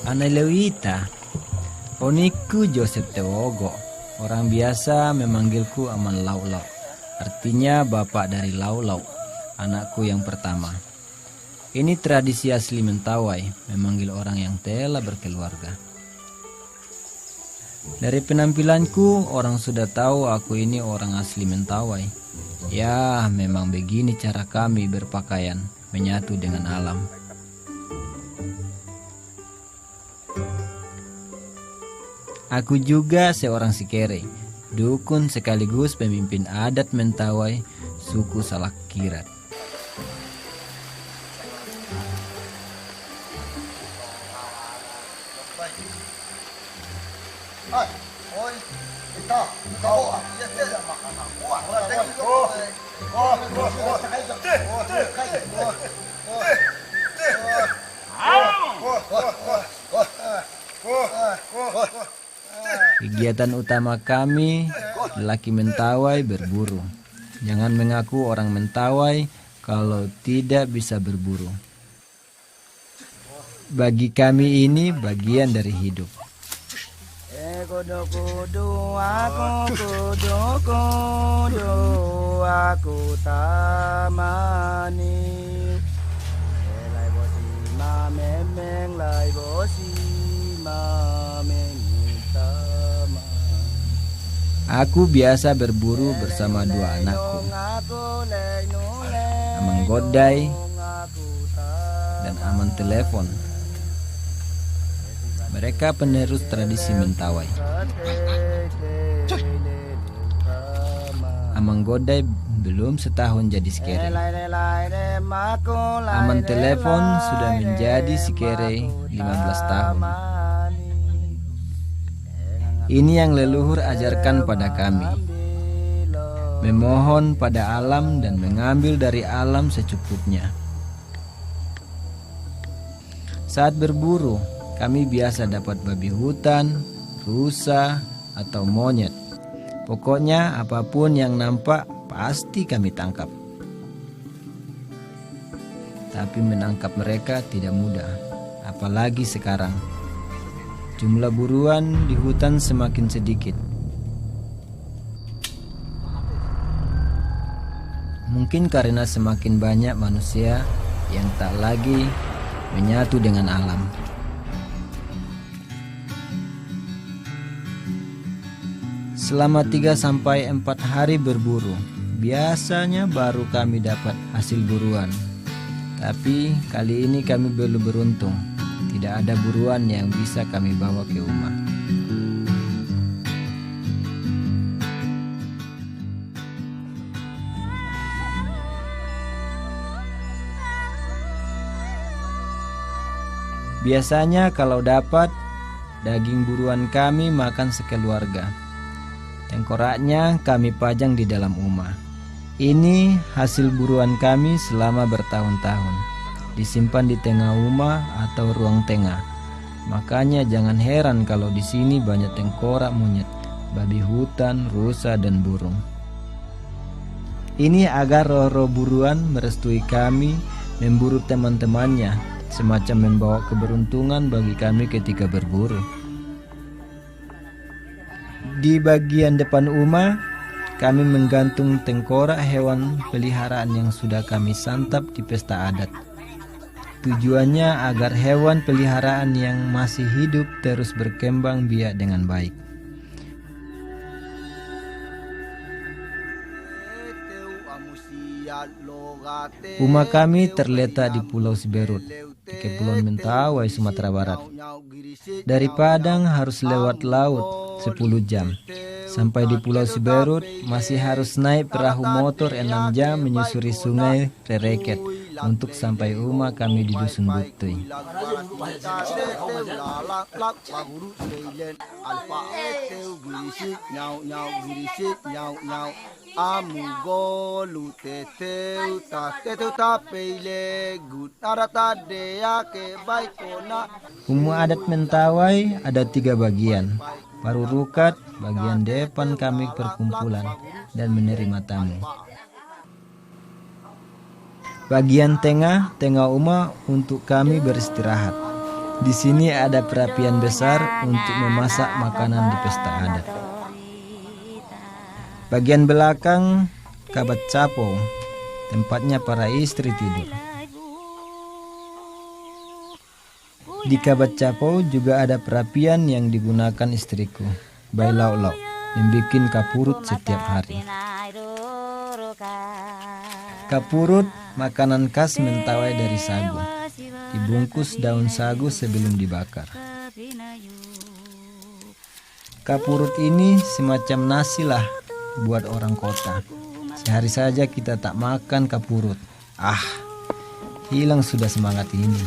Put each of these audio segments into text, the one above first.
Ana Lewita, oniku Joseph Tewogo. Orang biasa memanggilku Aman Laulau. Artinya bapak dari Laulau, anakku yang pertama. Ini tradisi asli Mentawai, memanggil orang yang telah berkeluarga. Dari penampilanku, orang sudah tahu aku ini orang asli Mentawai. Ya, memang begini cara kami berpakaian, menyatu dengan alam. Aku juga seorang Sikere, dukun sekaligus pemimpin adat Mentawai, suku Salak Kirat. Kegiatan utama kami, lelaki Mentawai, berburu. Jangan mengaku orang Mentawai kalau tidak bisa berburu. Bagi kami ini bagian dari hidup. Aku tamani lai bosi ma memeng lai bosi ma Aku biasa berburu bersama dua anakku, Aman Godai dan Aman Telepon. Mereka penerus tradisi Mentawai. Aman Godai belum setahun jadi Sikere. Aman Telepon sudah menjadi Sikere 15 tahun. Ini yang leluhur ajarkan pada kami. Memohon pada alam dan mengambil dari alam secukupnya. Saat berburu, kami biasa dapat babi hutan, rusa, atau monyet. Pokoknya apapun yang nampak pasti kami tangkap. Tapi menangkap mereka tidak mudah, apalagi sekarang. Jumlah buruan di hutan semakin sedikit. Mungkin karena semakin banyak manusia yang tak lagi menyatu dengan alam. Selama 3-4 hari berburu, biasanya baru kami dapat hasil buruan. Tapi kali ini kami belum beruntung. Tidak ada buruan yang bisa kami bawa ke rumah. Biasanya kalau dapat, daging buruan kami makan sekeluarga. Tengkoraknya kami pajang di dalam rumah. Ini hasil buruan kami selama bertahun-tahun. Disimpan di tengah rumah atau ruang tengah. Makanya jangan heran kalau di sini banyak tengkorak monyet, babi hutan, rusa, dan burung. Ini agar roh-roh buruan merestui kami memburu teman-temannya, semacam membawa keberuntungan bagi kami ketika berburu. Di bagian depan rumah, kami menggantung tengkorak hewan peliharaan yang sudah kami santap di pesta adat. Tujuannya agar hewan peliharaan yang masih hidup terus berkembang biak dengan baik. Rumah kami terletak di Pulau Siberut, di Kepulauan Mentawai, Sumatera Barat. Dari Padang harus lewat laut 10 jam. Sampai di Pulau Siberut masih harus naik perahu motor 6 jam menyusuri sungai Rereket untuk sampai rumah kami di Dusun Butui. Rumah adat Mentawai ada 3 bagian. Paru rukat, bagian depan kami perkumpulan dan menerima tamu. Bagian tengah rumah untuk kami beristirahat. Di sini ada perapian besar untuk memasak makanan di pesta adat. Bagian belakang kabat capo, tempatnya para istri tidur. Di kabat capo juga ada perapian yang digunakan istriku, Bailaulau, yang bikin kapurut setiap hari. Kapurut makanan khas Mentawai dari sagu, dibungkus daun sagu sebelum dibakar. Kapurut ini semacam nasi lah buat orang kota. Sehari saja kita tak makan kapurut. Hilang sudah semangat ini.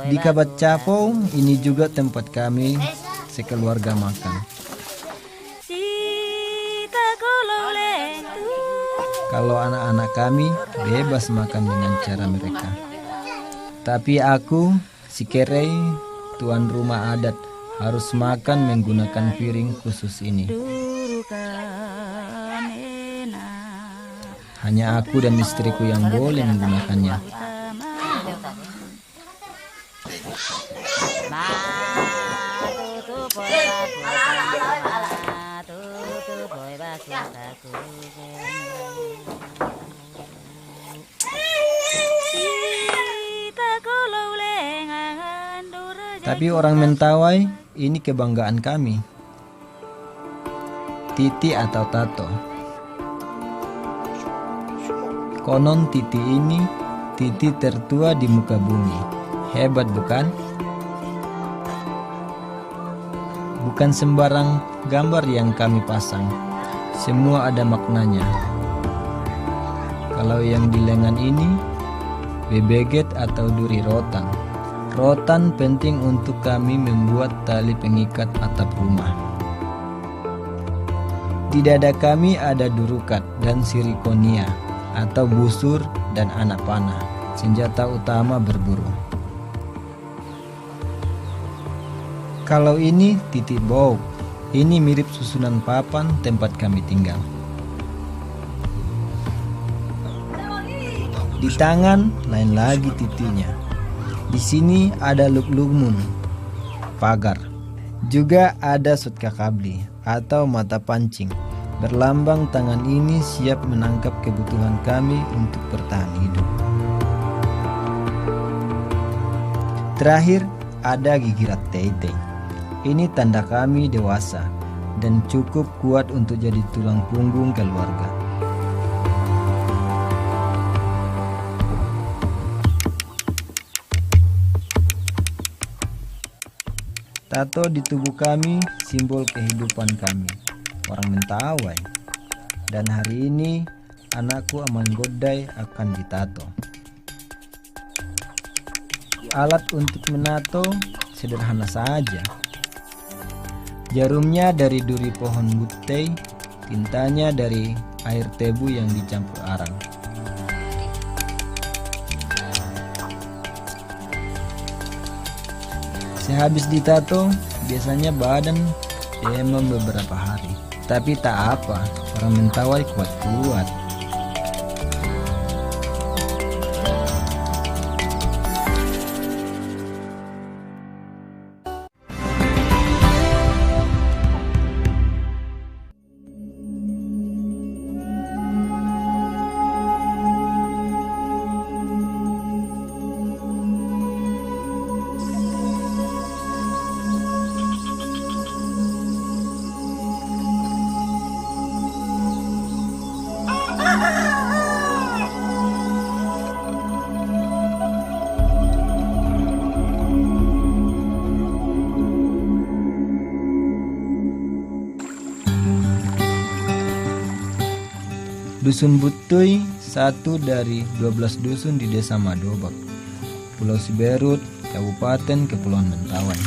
Di kabat capo ini juga tempat kami sekeluarga makan. Kalau anak-anak kami bebas makan dengan cara mereka. Tapi aku, si Kerei, tuan rumah adat, harus makan menggunakan piring khusus ini. Hanya aku dan istriku yang boleh menggunakannya. Tapi orang Mentawai, ini kebanggaan kami. Titi atau Tato. Konon Titi ini Titi tertua di muka bumi. Hebat bukan? Bukan sembarang gambar yang kami pasang. Semua ada maknanya. Kalau yang di lengan ini bebeget atau duri rotan. Rotan penting untuk kami membuat tali pengikat atap rumah. Di dada kami ada durukat dan sirikonia atau busur dan anak panah, senjata utama berburu. Kalau ini titik bau, ini mirip susunan papan tempat kami tinggal. Di tangan lain lagi titinya. Di sini ada luklukmun, pagar. Juga ada sutkakabli atau mata pancing. Berlambang tangan ini siap menangkap kebutuhan kami untuk bertahan hidup. Terakhir ada gigirat tete. Ini tanda kami dewasa dan cukup kuat untuk jadi tulang punggung keluarga. Tato di tubuh kami simbol kehidupan kami, orang Mentawai. Dan hari ini anakku Aman Godai akan ditato. Alat untuk menato sederhana saja. Jarumnya dari duri pohon butei, tintanya dari air tebu yang dicampur arang. Sehabis ditato, biasanya badan demam beberapa hari. Tapi tak apa, orang Mentawai kuat-kuat. Dusun Butui, satu dari 12 dusun di Desa Madobak, Pulau Siberut, Kabupaten Kepulauan Mentawai.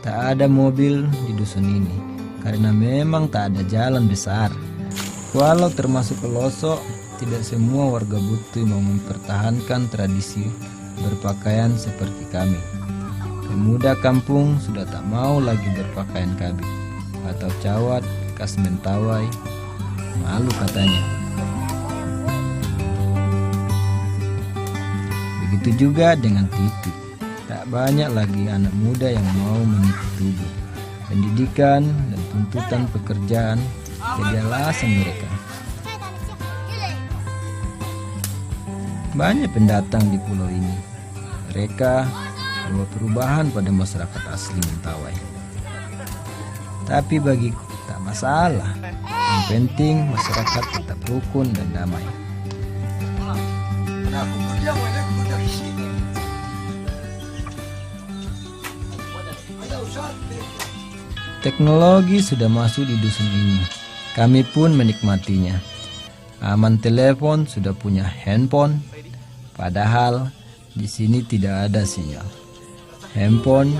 Tak ada mobil di dusun ini karena memang tak ada jalan besar. Walau termasuk pelosok, tidak semua warga Butuy mau mempertahankan tradisi berpakaian seperti kami. Pemuda kampung sudah tak mau lagi berpakaian kabit atau cawat khas Mentawai. Malu katanya. Begitu juga dengan titip. Tak banyak lagi anak muda yang mau menitip tubuh. Pendidikan dan tuntutan pekerjaan jadi alasan mereka. Banyak pendatang di pulau ini. Mereka membawa perubahan pada masyarakat asli Mentawai. Tapi bagiku tak masalah. Yang penting masyarakat tetap rukun dan damai. Teknologi sudah masuk di dusun ini. Kami pun menikmatinya. Aman telepon sudah punya handphone. Padahal di sini tidak ada sinyal. Handphone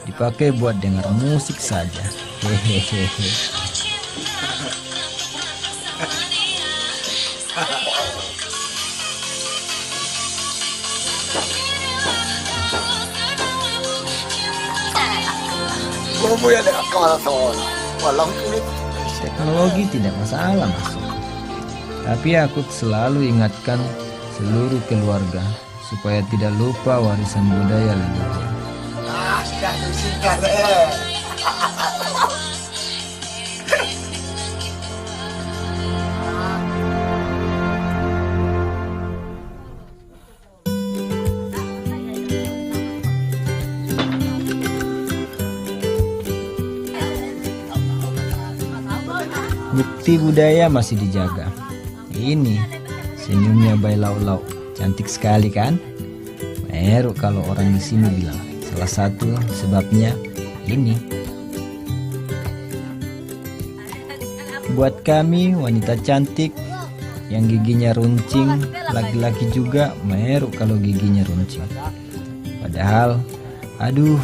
dipakai buat dengar musik saja. Hehehe. Teknologi tidak masalah masuk. Tapi aku selalu ingatkan seluruh keluarga supaya tidak lupa warisan budaya leluhur. Bukti budaya masih dijaga. Ini senyumnya Bayi Lau-Lau, cantik sekali kan? Meru kalau orang di sini bilang. Salah satu sebabnya ini. Buat kami wanita cantik yang giginya runcing, laki-laki juga meru kalau giginya runcing. Padahal, aduh,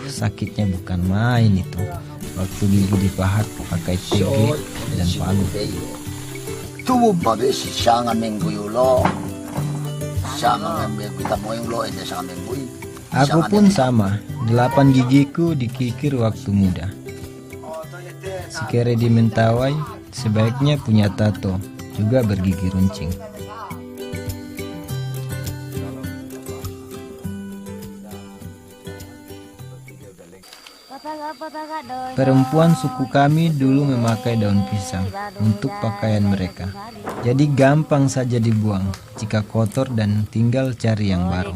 sakitnya bukan main itu. Waktu gigi dipahat pakai TG dan palu. Aku pun sama, 8 gigiku dikikir waktu muda. Si kere di Mentawai sebaiknya punya tato, juga bergigi runcing. Perempuan suku kami dulu memakai daun pisang untuk pakaian mereka. Jadi gampang saja dibuang jika kotor dan tinggal cari yang baru.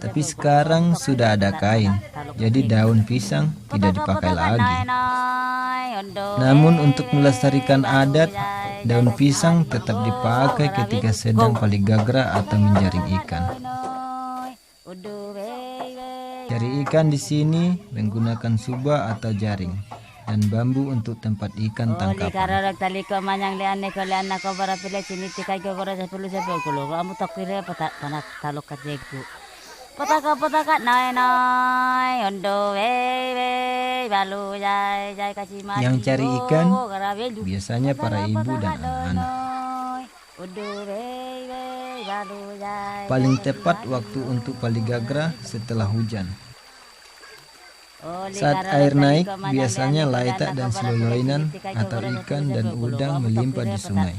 Tapi sekarang sudah ada kain, jadi daun pisang tidak dipakai lagi. Namun untuk melestarikan adat, daun pisang tetap dipakai ketika sedang paligagra atau menjaring ikan. Cari ikan di sini menggunakan subak atau jaring dan bambu untuk tempat ikan tangkapan. Yang cari ikan biasanya para ibu dan anak-anak. Paling tepat waktu untuk paligagra setelah hujan. Saat air naik, biasanya laita dan seloloinan atau ikan dan udang melimpah di sungai.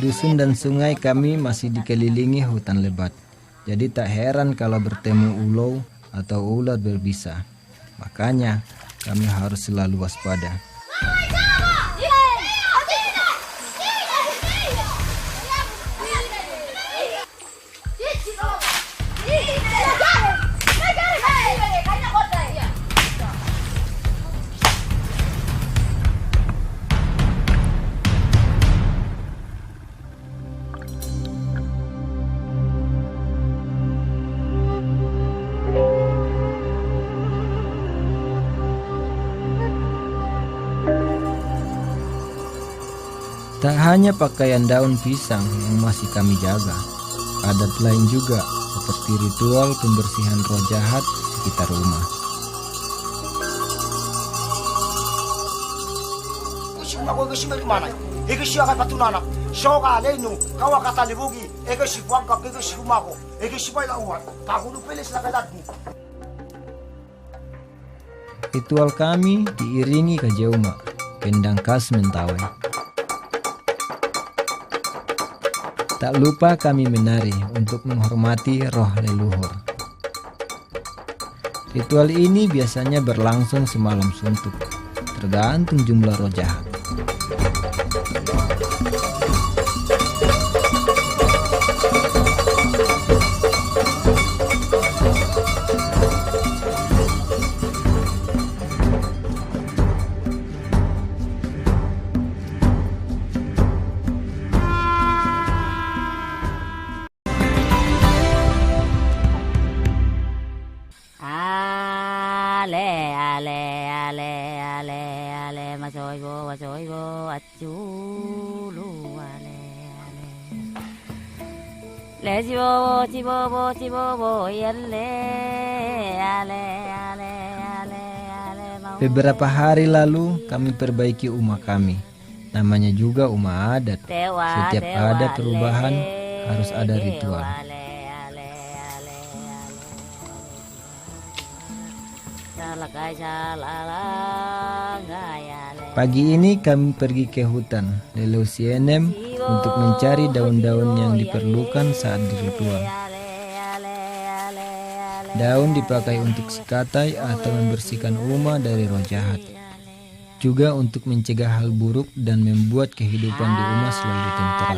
Dusun dan sungai kami masih dikelilingi hutan lebat. Jadi tak heran kalau bertemu ulau atau ular berbisa. Makanya kami harus selalu waspada. Tak hanya pakaian daun pisang yang masih kami jaga, adat lain juga seperti ritual pembersihan roh jahat sekitar rumah. Ritual kami diiringi kajeuma, kendang khas Mentawai. Tak lupa kami menari untuk menghormati roh leluhur. Ritual ini biasanya berlangsung semalam suntuk, tergantung jumlah roh jahat. Beberapa hari lalu kami perbaiki rumah kami. Namanya juga rumah adat. Setiap ada perubahan harus ada ritual. Pagi ini kami pergi ke hutan Leleusienem untuk mencari daun-daun yang diperlukan saat diritual. Daun dipakai untuk sikatai atau membersihkan rumah dari roh jahat. Juga untuk mencegah hal buruk dan membuat kehidupan di rumah selalu tentram.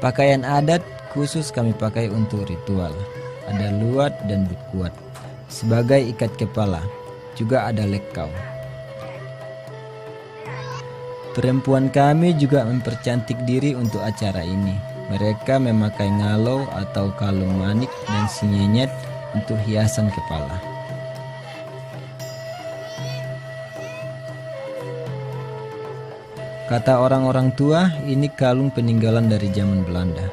Pakaian adat khusus kami pakai untuk ritual. Ada luat dan bukuat sebagai ikat kepala. Juga ada lekau. Perempuan kami juga mempercantik diri untuk acara ini. Mereka memakai ngalau atau kalung manik dan sinyenyet untuk hiasan kepala. Kata orang-orang tua, ini kalung peninggalan dari zaman Belanda.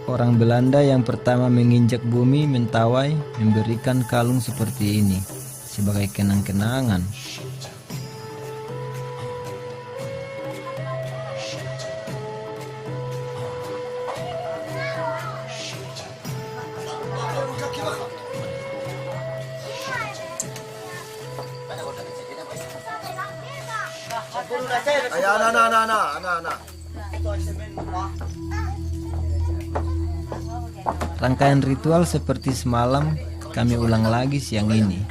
Orang Belanda yang pertama menginjak bumi Mentawai memberikan kalung seperti ini sebagai kenang-kenangan. Rangkaian ritual seperti semalam kami ulang lagi siang ini.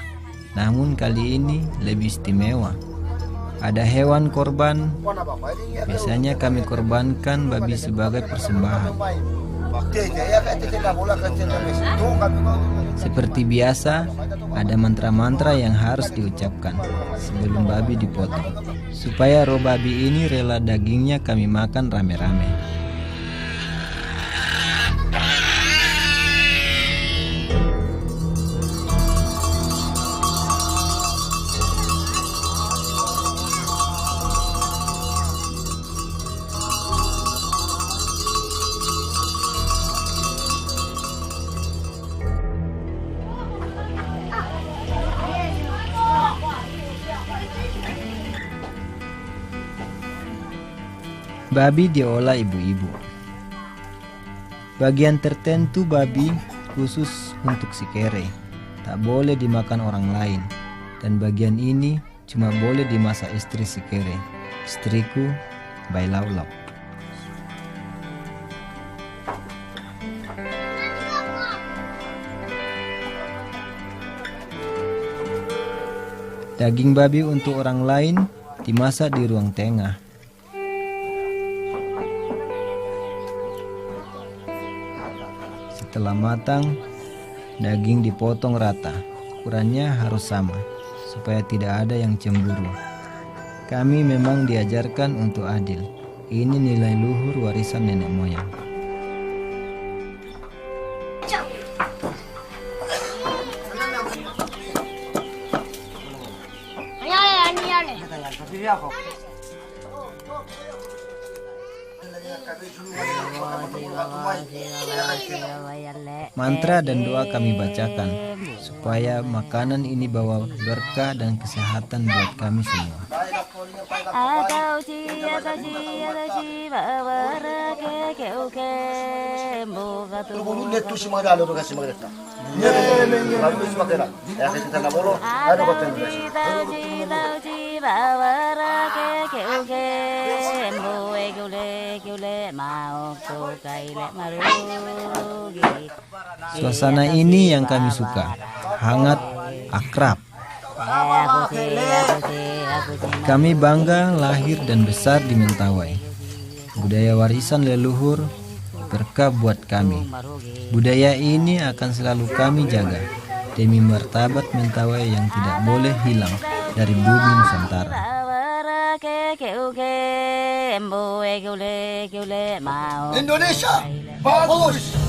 Namun kali ini lebih istimewa. Ada hewan korban. Biasanya kami korbankan babi sebagai persembahan. Seperti biasa, ada mantra-mantra yang harus diucapkan sebelum babi dipotong, supaya roh babi ini rela dagingnya kami makan rame-rame. Babi diolah ibu-ibu. Bagian tertentu babi khusus untuk si kere, tak boleh dimakan orang lain. Dan bagian ini cuma boleh dimasak istri si kere, istriku Bai Laulap. Daging babi untuk orang lain dimasak di ruang tengah. Setelah matang, daging dipotong rata. Ukurannya harus sama, supaya tidak ada yang cemburu. Kami memang diajarkan untuk adil. Ini nilai luhur warisan nenek moyang. Mantra dan doa kami bacakan supaya makanan ini bawa berkah dan kesehatan buat kami semua. Suasana ini yang kami suka, hangat, akrab. Kami bangga lahir dan besar di Mentawai. Budaya warisan leluhur berkah buat kami. Budaya ini akan selalu kami jaga demi martabat Mentawai yang tidak boleh hilang dari bumi Nusantara. Indonesia bagus.